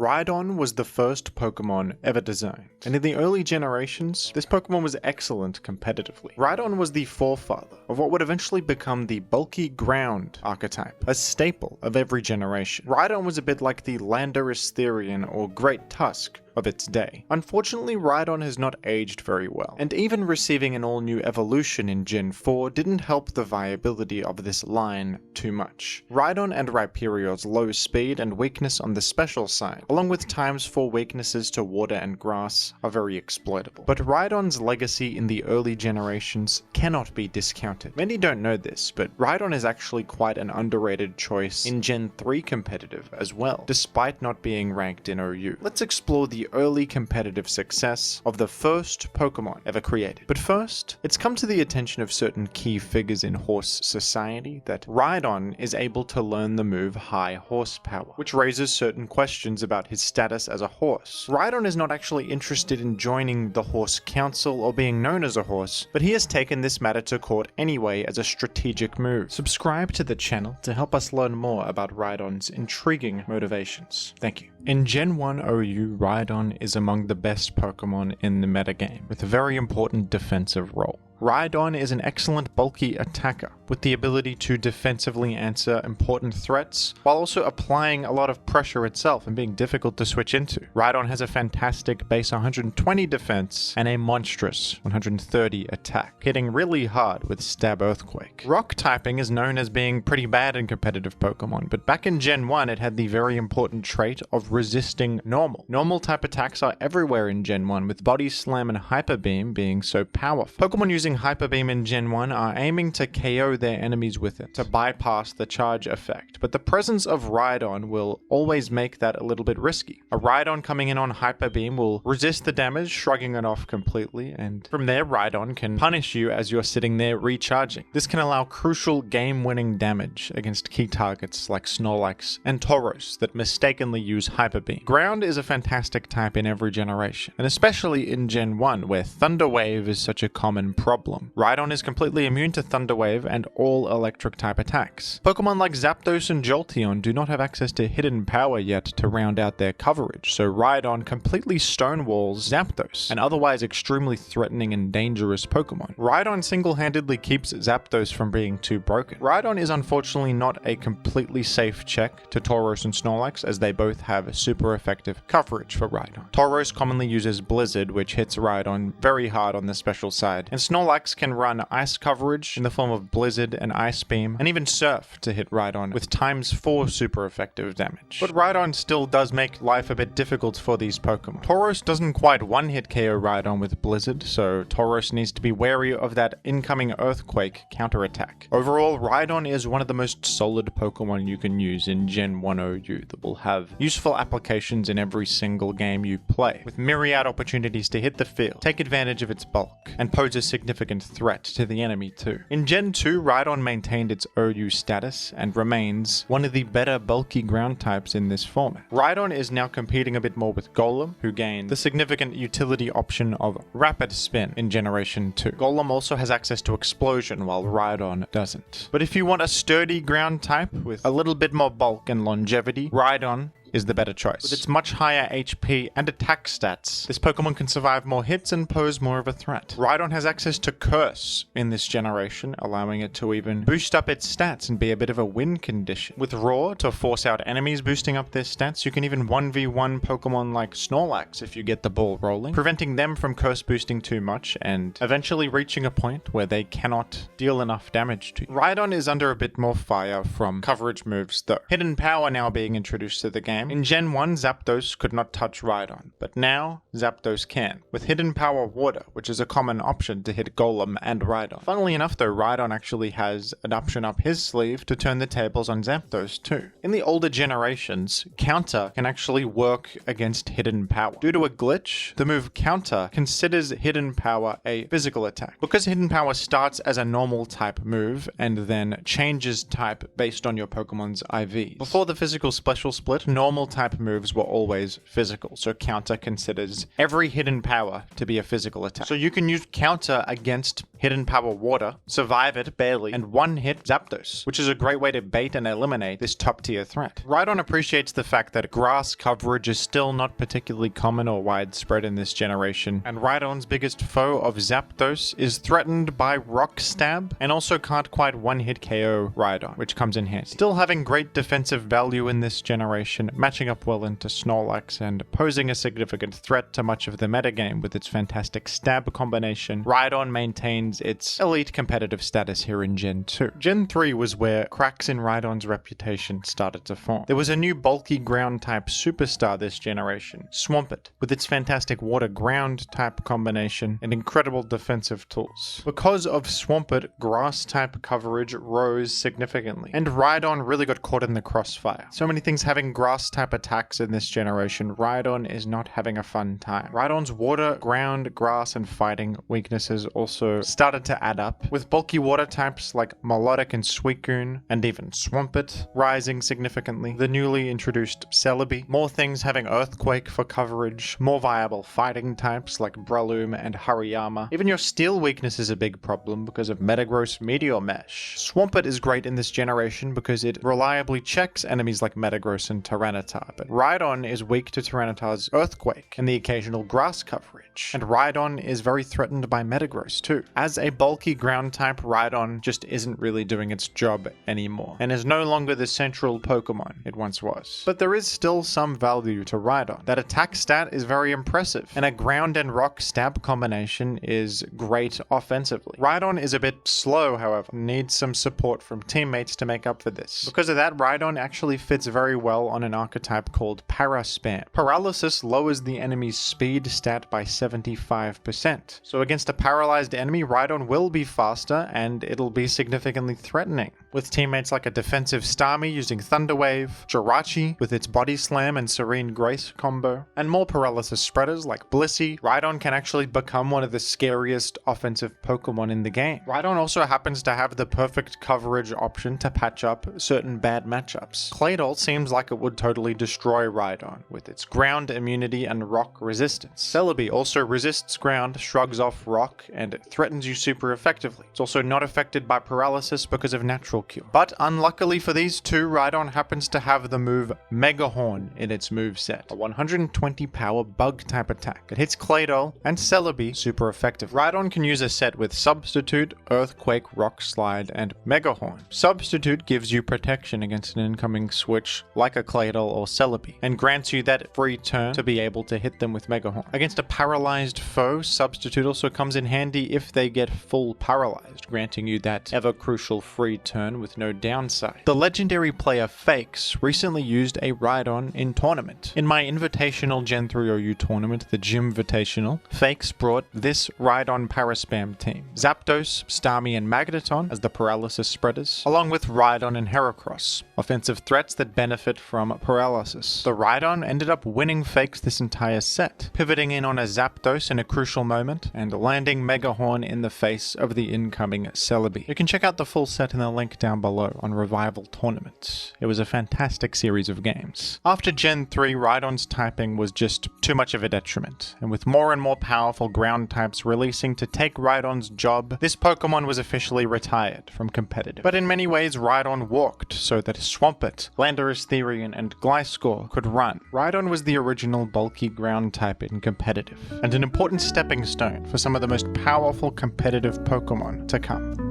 Rhydon was the first Pokemon ever designed, and in the early generations, this Pokemon was excellent competitively. Rhydon was the forefather of what would eventually become the bulky ground archetype, a staple of every generation. Rhydon was a bit like the Landorus Therian or Great Tusk of its day. Unfortunately, Rhydon has not aged very well, and even receiving an all-new evolution in Gen 4 didn't help the viability of this line too much. Rhydon and Rhyperior's low speed and weakness on the special side, along with times 4 weaknesses to water and grass, are very exploitable. But Rhydon's legacy in the early generations cannot be discounted. Many don't know this, but Rhydon is actually quite an underrated choice in Gen 3 competitive as well, despite not being ranked in OU. Let's explore the early competitive success of the first Pokemon ever created. But first, it's come to the attention of certain key figures in horse society that Rhydon is able to learn the move High Horsepower, which raises certain questions about his status as a horse. Rhydon is not actually interested in joining the Horse Council or being known as a horse, but he has taken this matter to court anyway as a strategic move. Subscribe to the channel to help us learn more about Rhydon's intriguing motivations. Thank you. In Gen 1 OU, Rhydon is among the best Pokemon in the metagame, with a very important defensive role. Rhydon is an excellent bulky attacker, with the ability to defensively answer important threats, while also applying a lot of pressure itself and being difficult to switch into. Rhydon has a fantastic base 120 defense and a monstrous 130 attack, hitting really hard with Stab Earthquake. Rock typing is known as being pretty bad in competitive Pokemon, but back in Gen 1 it had the very important trait of resisting normal. Normal type attacks are everywhere in Gen 1, with Body Slam and Hyper Beam being so powerful. Pokemon using Hyper Beam in Gen 1 are aiming to KO their enemies with it, to bypass the charge effect, but the presence of Rhydon will always make that a little bit risky. A Rhydon coming in on Hyper Beam will resist the damage, shrugging it off completely, and from there Rhydon can punish you as you're sitting there recharging. This can allow crucial game-winning damage against key targets like Snorlax and Tauros that mistakenly use Hyper Beam. Ground is a fantastic type in every generation, and especially in Gen 1 where Thunder Wave is such a common problem. Rhydon is completely immune to Thunder Wave and all electric type attacks. Pokemon like Zapdos and Jolteon do not have access to Hidden Power yet to round out their coverage, so Rhydon completely stonewalls Zapdos, an otherwise extremely threatening and dangerous Pokemon. Rhydon single-handedly keeps Zapdos from being too broken. Rhydon is unfortunately not a completely safe check to Tauros and Snorlax, as they both have super effective coverage for Rhydon. Tauros commonly uses Blizzard, which hits Rhydon very hard on the special side, and Snorlax can run ice coverage in the form of Blizzard and Ice Beam, and even Surf to hit Rhydon with times 4 super effective damage. But Rhydon still does make life a bit difficult for these Pokemon. Tauros doesn't quite one-hit KO Rhydon with Blizzard, so Tauros needs to be wary of that incoming Earthquake counterattack. Overall, Rhydon is one of the most solid Pokemon you can use in Gen 1 OU that will have useful applications in every single game you play, with myriad opportunities to hit the field, take advantage of its bulk, and pose a significant threat to the enemy too. In Gen 2, Rhydon maintained its OU status and remains one of the better bulky ground types in this format. Rhydon is now competing a bit more with Golem, who gained the significant utility option of Rapid Spin in Generation 2. Golem also has access to Explosion, while Rhydon doesn't. But if you want a sturdy ground type with a little bit more bulk and longevity, Rhydon is the better choice. With its much higher HP and attack stats, this Pokemon can survive more hits and pose more of a threat. Rhydon has access to Curse in this generation, allowing it to even boost up its stats and be a bit of a win condition. With Roar to force out enemies boosting up their stats, you can even 1v1 Pokemon like Snorlax if you get the ball rolling, preventing them from Curse boosting too much and eventually reaching a point where they cannot deal enough damage to you. Rhydon is under a bit more fire from coverage moves though. Hidden Power now being introduced to the game. In Gen 1, Zapdos could not touch Rhydon, but now Zapdos can, with Hidden Power Water, which is a common option to hit Golem and Rhydon. Funnily enough though, Rhydon actually has an option up his sleeve to turn the tables on Zapdos too. In the older generations, Counter can actually work against Hidden Power. Due to a glitch, the move Counter considers Hidden Power a physical attack. Because Hidden Power starts as a normal type move and then changes type based on your Pokemon's IV. Before the physical special split, normal normal type moves were always physical, so counter considers every hidden power to be a physical attack. So you can use counter against hidden power water, survive it barely, and one-hit Zapdos, which is a great way to bait and eliminate this top-tier threat. Rhydon appreciates the fact that grass coverage is still not particularly common or widespread in this generation, and Rhydon's biggest foe of Zapdos is threatened by Rock Stab, and also can't quite one-hit KO Rhydon, which comes in handy. Still having great defensive value in this generation, matching up well into Snorlax and posing a significant threat to much of the metagame with its fantastic stab combination, Rhydon maintains its elite competitive status here in Gen 2. Gen 3 was where cracks in Rhydon's reputation started to form. There was a new bulky ground type superstar this generation, Swampert, with its fantastic water ground type combination and incredible defensive tools. Because of Swampert, grass type coverage rose significantly, and Rhydon really got caught in the crossfire. So many things having grass type attacks in this generation, Rhydon is not having a fun time. Rhydon's water, ground, grass, and fighting weaknesses also started to add up, with bulky water types like Melodic and Suicune, and even Swampert, rising significantly. The newly introduced Celebi, more things having Earthquake for coverage, more viable fighting types like Breloom and Hariyama. Even your steel weakness is a big problem because of Metagross Meteor Mesh. Swampert is great in this generation because it reliably checks enemies like Metagross and Tyranitar, but Rhydon is weak to Tyranitar's Earthquake and the occasional grass coverage, and Rhydon is very threatened by Metagross too. As a bulky ground type, Rhydon just isn't really doing its job anymore, and is no longer the central Pokemon it once was. But there is still some value to Rhydon. That attack stat is very impressive, and a ground and rock stab combination is great offensively. Rhydon is a bit slow, however, needs some support from teammates to make up for this. Because of that, Rhydon actually fits very well on an archetype called Paraspam. Paralysis lowers the enemy's speed stat by 75%, so against a paralyzed enemy, Rhydon will be faster and it'll be significantly threatening. With teammates like a defensive Starmie using Thunder Wave, Jirachi with its Body Slam and Serene Grace combo, and more paralysis spreaders like Blissey, Rhydon can actually become one of the scariest offensive Pokemon in the game. Rhydon also happens to have the perfect coverage option to patch up certain bad matchups. Claydol seems like it would totally destroy Rhydon with its ground immunity and rock resistance. Celebi also resists ground, shrugs off rock, and threatens you super effectively. It's also not affected by paralysis because of natural cure. But unluckily for these two, Rhydon happens to have the move Mega Horn in its moveset, a 120 power bug type attack. It hits Claydol and Celebi super effective. Rhydon can use a set with Substitute, Earthquake, Rock Slide, and Mega Horn. Substitute gives you protection against an incoming switch like a Claydol or Celebi, and grants you that free turn to be able to hit them with Mega Horn. Against a paralyzed foe, Substitute also comes in handy if they get full paralyzed, granting you that ever crucial free turn with no downside. The legendary player Fakes recently used a Rhydon in tournament. In my invitational Gen 3 OU tournament, the Jimvitational, Fakes brought this Rhydon Paraspam team: Zapdos, Starmie, and Magneton as the paralysis spreaders, along with Rhydon and Heracross, offensive threats that benefit from paralysis. The Rhydon ended up winning Fakes this entire set, pivoting in on a Zapdos in a crucial moment and landing Mega Horn in the face of the incoming Celebi. You can check out the full set in the link down below on Revival Tournaments. It was a fantastic series of games. After Gen 3, Rhydon's typing was just too much of a detriment, and with more and more powerful ground types releasing to take Rhydon's job, this Pokemon was officially retired from competitive. But in many ways, Rhydon walked so that Swampert, Landorus Therian, and Gliscor could run. Rhydon was the original bulky ground type in competitive, and an important stepping stone for some of the most powerful competitive Pokemon to come.